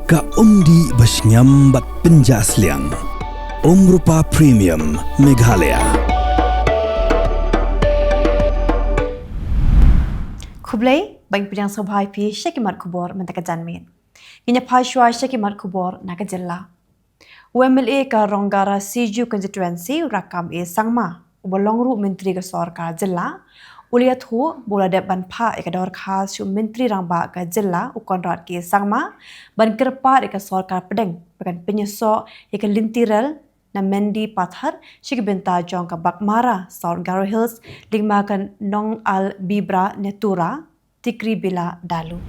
Ka umdi basnyam bat penjasliang. Rupa Premium Meghalaya. Khubor bang pidang sabhai pi syakimat Khubor mentaka janmin. Inya phashwa syakimat Khubor naga Jylla. UMLA ka Ronggara Siju constituency rakam sangma ubolongru menteri ka sarkar Jylla uliat hu bola de ban pha ekador khas su menteri rangba ka Jylla ukonrat ke sangma ban kerpa ka sarkar pedeng bakan penyeso ke lintiral na Mendi Pathar Shikibenta Jong ka Bakmara South Garo Hills lingma kan Nong Al Bibra Netura Tikri Bila Dalu.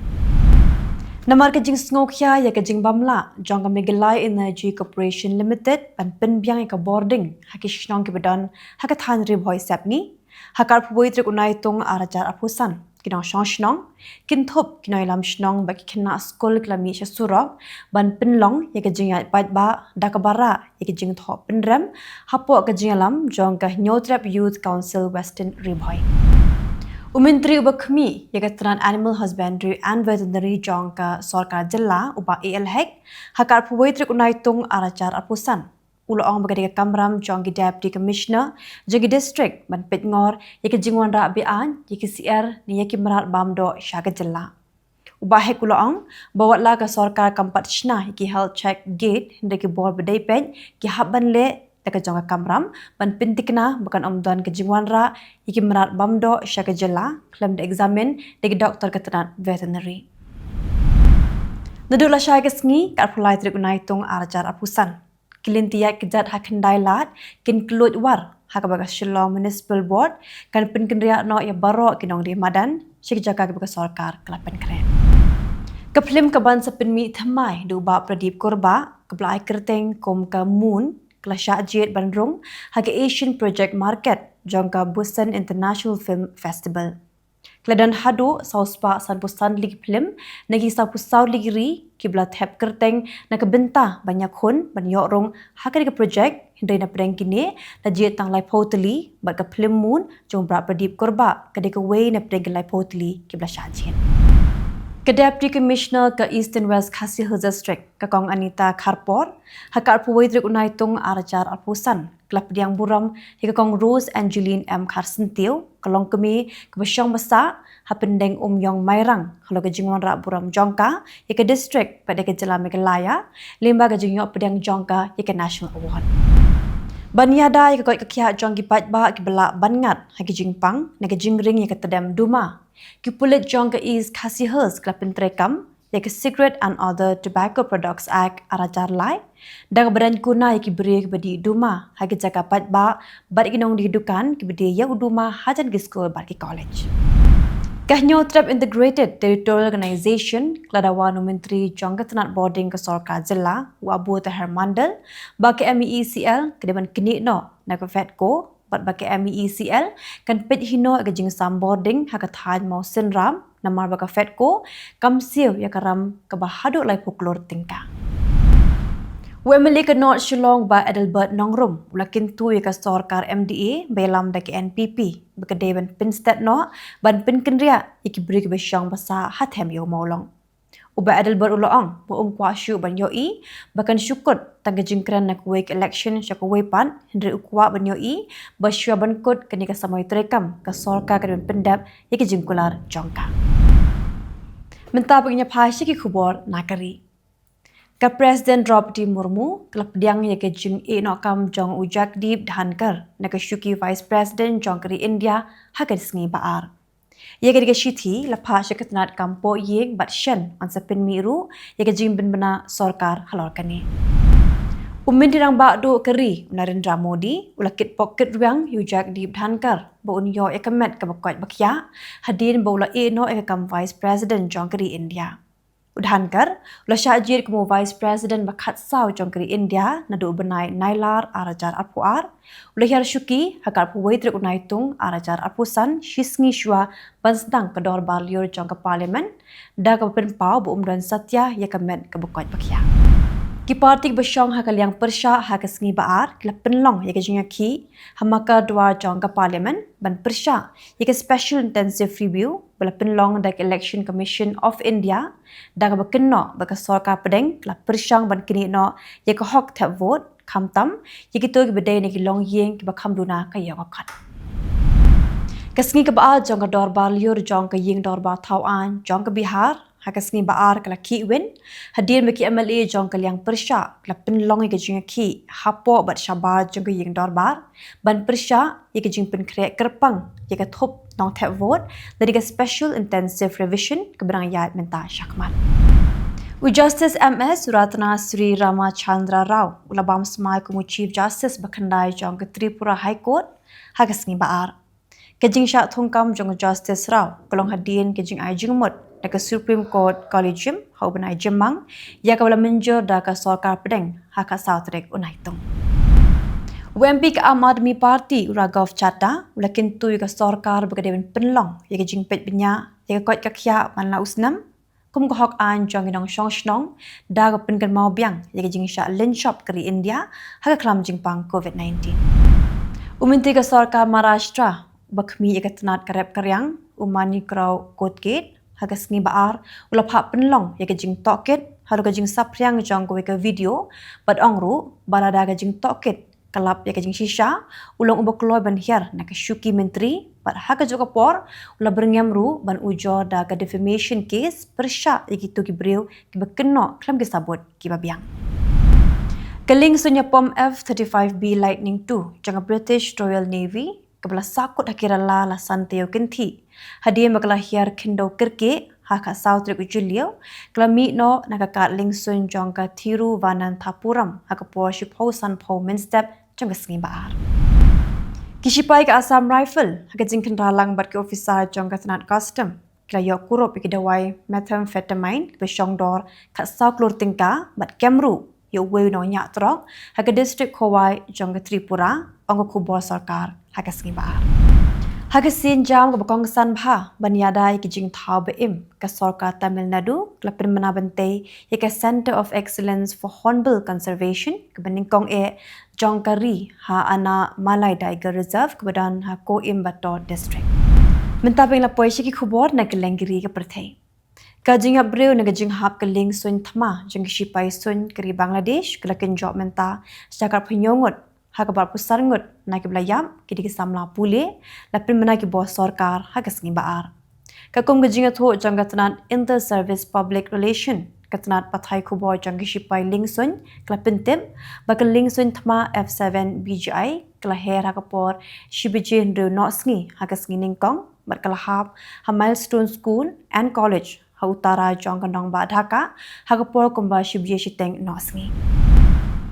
Namar ka jing sngokhya ya ka jing bamla Jong ka Meghalaya Energy Corporation Limited pan penbiang ka boarding hakishnong ki bedan hakathan ri boy sapni hakar phuoi trek Naitung arajar apusan kinong shnong kinthop kinoi lam shnong ba kina skol klami sha surok ban penlong ya ka jing pat ba dakabara ya ka jing thop penram hapo ka jing lam Jong ka Nyotrap Youth Council Western Riboy. Menteri uba khmi ya ka tran Animal Husbandry and Veterinary Jong ka sarkar Jylla uba ALHEC hakar phuoi trek Naitung arajar apusan uloong bagadi ka kamram Jong ki Deputy Commissioner Jagi District ban petngor ya ka jingwan ra bian ya ki CR ni ya ki merat bamdo syaga Jylla. Uba hek uloong bawat la ka sarkar kampat shna ya ki health check gate hinde ki bor bedai pen ki habban le ka Jong ka kamram ban pintikna bukan omdan ke jingwan ra ya ki merat bamdo syaga Jylla klem de examine de doktor ka tran veterinary. Nadula syaga sngi ka pulai trik Naitung arajar apusan kilintiat kejat hakendai lat kin kelut war hakabaga Shillong Municipal Board kan penkenria no ya barok kinong di madan syik jaga ke sarkar kelapan keren. Keplim kaban sepinmi thamai du ba pradip korba keblai kerteng kom ka moon kelasya jet bandrung haga Asian Project Market jongka Busan International Film Festival. Keladan hadu sauspa sanpusan ligi film nagi sapusau ligi ri kiblat hep kerteng na kebenta banyak hun banyok rong haga ke project hindai na pedang kini na jet tang lai poteli bat ke film moon jong bra pradip korba kade ke way na pedang lai poteli kiblat syajet. Ke Deputy Commissioner ke Eastern West Khasi Hills District ke Kong Anita Kharpor hakar phuoi trek Naitung arajar apusan kelap diang buram hingga Kong Rose Angeline M Karsentiu kelong kemi ke Besyong Besar hapendeng Yong Mairang kalau ke jingwan rak buram Jongka ke district pada ke Jylla Meghalaya limba ke jingyok pedang Jongka ke National Award. Baniada ke koi kekiat Jong ki patba ke belak bangat hagi jingpang na ke jingring ke tedam duma ki pulit Jong ke East Khasi Hills kelapin terekam ya ke Cigarette and Other Tobacco Products Act arajar lai dan badan kuna ki beri ke bedi duma hagi jaga patba bat kinong dihidukan ke bedi ya uduma hajan ki school bat ki college. Nyotrap Integrated Territorial Organization keladawan Menteri Jong Ketenat Boarding ke sarkar Jylla Abu Tahir Mandal bagi MECL kedepan kini no na ke Fedco bat bagi MECL kan pet hino ke jing sam boarding hakathan mau sinram namar bagi Fedco kamsiu ya karam ke bahaduk lai puklor tingka. UMLA ke North Shillong ba Adelbert Nongrum ulakin tu ya ke sarkar MDA belam da ke NPP bekede ban pinstat no ban pinkenria iki beri ke Besyong Besar hatem yo maulong. Uba Adelbert uloong bu kwasyu ban yoi bahkan syukut tangga jingkran nak wake election syak wepan hendri ukwa ban yoi basya ban kut kini ka samai terekam ke sarkar ke pendap iki jingkular Jongka. Mentah penginya phasya ki Khubor nakari. Ka Presiden Draupadi Murmu kelap diang ya ke jing nokam Jong ujak dip dhankar na ke syuki Vice President Jong keri India haga sengi baar. Ya ke shithi lapha syakatnat kampo yeng bat shen an sapin miru ya ke jing bin bena sarkar halor kani. Dirang ba do keri Narendra Modi ulakit pocket ruang ujak dip dhankar bo unyo ekamet ka bakot bakya hadin bo la no ekam Vice President Jong keri India. Udhankar, ula syajir kemu Vice President bakat saw Jong keri India nadu benai nailar arajar arpuar, ula hiar syuki hakar puwai trek Naitung arajar arpusan shisngi syua bansdang kedor baliur Jong ke Parlimen, da ke penpau bu umran satya ya kemet ke bekot bakia. Kipartik besyong hakaliang persya hakas ngi baar kila penlong ya kejinya ki hamaka dua jong ke parliament ban persya ya ke special intensive review bala penlong dak election commission of India dak bekenno baka sorka pedeng kila persyang ban kini no ya ke hok tap vote kamtam ya ke tu ke bedai ni ki long yeng ke bakam duna ka ya wakat kasngi ke baar jong ke dorbar liur jong ke yeng dorbar tauan jong ke Bihar hakasngi baar kala ki win hadir meki MLA jong kaliang persya kala penlong ke jing ki hapo bat syabar jong ke yeng dorbar ban persya ye ke jing pen krek kerpang ye ke thop nong tap vote dari ke special intensive revision ke berang yat menta syakmat Justice MS Ratna Sri Ramachandra Rao ulabam smai kumu Chief Justice bakandai jong ke Tripura High Court hakasngi baar kejing syak thongkam jong Justice Rao kolong hadin kejing ai jingmut dekat Supreme Court Collegium hau benai Jemang ia kabala menjur daka sorkar pedeng haka Tarik Naitung. UMP ke Ahmad Admi Parti Uragov Chata ulakin tu ka sorkar berkedewan penlong ia kejing pet benya ia kot kakya manla usnam kum ko hok an jong inong shong shnong daga penkan mau biang ia kejing syak lin shop keri India haka klam jingpang COVID-19. Uminti ka sorkar Maharashtra bakmi ia ketenat karep karyang umani krau court gate hagas ngi baar ulap hak penlong ya kejing toket haru kejing sapriang jong ko ke video bad ongru balada kejing toket kelap ya kejing shisha ulong ubok loy ban hiar na ke syuki menteri bad hak juga por ula berngamru ban ujo da ke defamation case persya ya gitu ki breu ki bekeno klam ke sabut ki babiang Kylleng sunya pom F-35B Lightning II jang British Royal Navy kebelah sakut hakirala la santeo kenti hadir bakalah hiar kendo kerke haka Tarik Jylla kelami no nakakat lingsun jong ka Thiru Vananthapuram haka porship hausan po minstep jong kesngi baar kisipai ke Assam Rifle haka jingken ralang bat ke ofisa jong ka tenat custom kila yok kurup ke dawai methamphetamine ke syong dor kat sau klur tingka bat kemru yo weu no nyak trok haka district Khowai jong ka Tripura ong Khubor sarkar haka sengi baar haka sin jam ke bakongsan bha banyadai ke jing thau beim ke sarkar Tamil Nadu kelapin menabente ye ke Center of Excellence for Hornbill Conservation ke beningkong jong kari ha ana Malay Tiger Reserve ke badan ha Coimbatore district mentapeng la poisi ki Khubor na Kylleng ke Pyrthei Kajing Abreu na kajing hap Kylleng sun thama jeng sipai sun keri Bangladesh kelakin job menta cakap penyongot hakabar pusar ngut na ke belayam kidi ke samla pule lapin mena ke bos sarkar hakas ngi baar kakum kajing atho jang katanat inter service public relation katanat Pyrthei Khubor jang sipai lingsun kelapin tip bakal lingsun thama F7 BGI kelaher hakapor shibije ndo nosngi hakas ngi ningkong berkalahap ha milestone school and college ha utara jong kandong ba Dhaka hakapor kumba shibije shiteng nosngi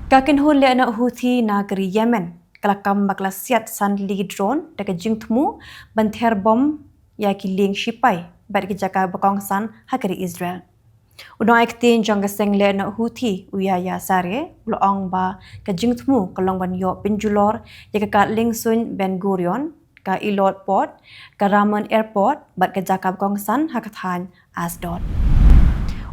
kakin hun le na Houthi na keri Yemen kelakam bakla siat sandli drone deka jingtmu banther bom ya Kylleng sipai bat ke jaka bakongsan ha keri Israel Unang ektin jong keseng le na Houthi uyaya sare ulang ba ke jingtmu kalong ban yo pinjulor ya ke kat lingsun Ben Gurion ka Ilot Port ka Ramon Airport bat ke jaka bakongsan ha kathan Asdod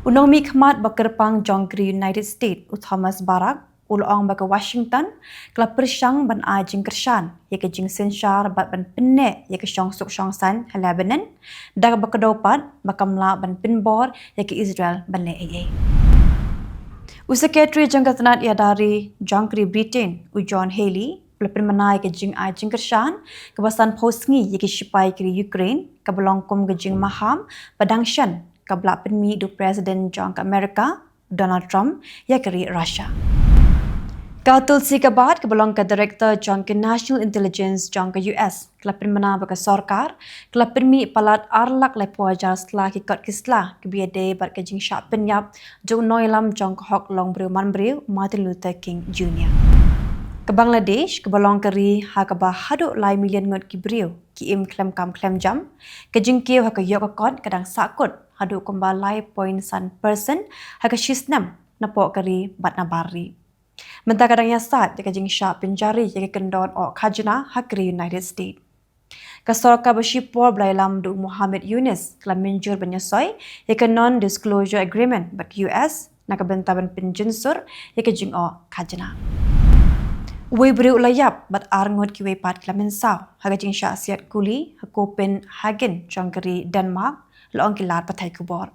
Unang mi khmat bakerpang jong keri United States Thomas Barack ulang baka Washington kala persyang ban ajing kershan ya ke jing sensyar bat ban penne ya ke syong suk syong san Lebanon dak baka dopat bakamla ban pinbor ya ke Israel ban le Secretary jang katanat ya dari jangkri Britain John Haley pelapin menai ke jing ajing kershan kebasan posngi ya ke sipai ke Ukraine kabelongkum ke jing maham padangshan kabla penmi du Presiden jang ke Amerika Donald Trump ya ke Russia Katul si kabat kebalong ke Director jang ke National Intelligence jang ke US kelapin mena baka sarkar kelapin mi palat arlak lepo ajar setelah kikot kislah kebiade bat ke jing syak penyap jong noilam jang ke hok long breu man breu Martin Luther King Jr. Ke Bangladesh kebalong keri ha ke bahaduk lai million ngot ki breu ki im klem kam klem jam ke jing kieu ha ke yok akot kadang sakut haduk kumba lai point san person ha ke shisnam napok keri bat nabari Mentah kadang yasat jika jing syak penjari jika kendon ok khajna hakri United States. Kasorka bersipor belailam du Muhammad Yunus kelam menjur penyesuai jika non-disclosure agreement bagi US nak bentaban penjensur ya ke jing o kajana. Wei beriu layap bat arngot ki wei pat klamen saw haga jing sya asiat kuli ha Copenhagen jangkeri Denmark loong kilat patai Khubor.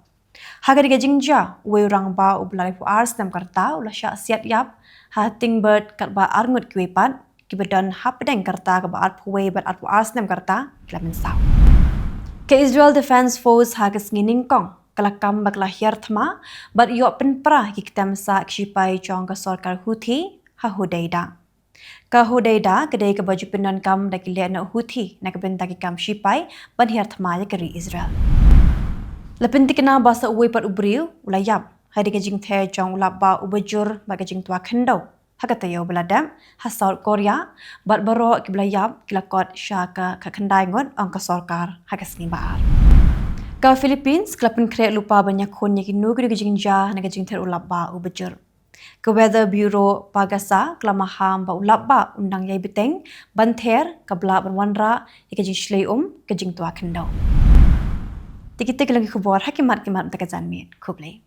Haga diga jing ja wei rang ba ublai pu ars nam karta ula sya asiat yap ha tingbird kat ba arngot ki wei pat ki badan ha pedeng karta ka ba at pu wei bat at pu ars nam karta klamen saw. Ke Israel Defense Force haga sngining kong kelakam bak lahir thma bat yo penpra ki kitam sa kshipai jong ka sarkar Houthi ha Hodeida. Ka Hodeida kedai ke baju penon kam dak liat nak Houthi nak bentaki kam shipai ban hiar thma ya keri Israel. Lepenti kena basa uwe pat ubriu ulayap hari ke jing the jong ulap ba ubajur ba ke jing tua khendau hakata yo beladam ha South Korea bat baro ki belayap kilakot syaka ka khendai ngot ang ka sarkar hakasni baar. Ka Philippines klapen kre lupa banyak kon ya ki nugri ke jing ja nak ke jing the ulap ba ubajur. Ke Weather Bureau Pagasa kelamaham ba ulap ba undang yai beteng banther kabla banwanra ke jing shlei ke jing tua khendau. Tikite kelagi khubor hakimat kimat takazan mit kublai.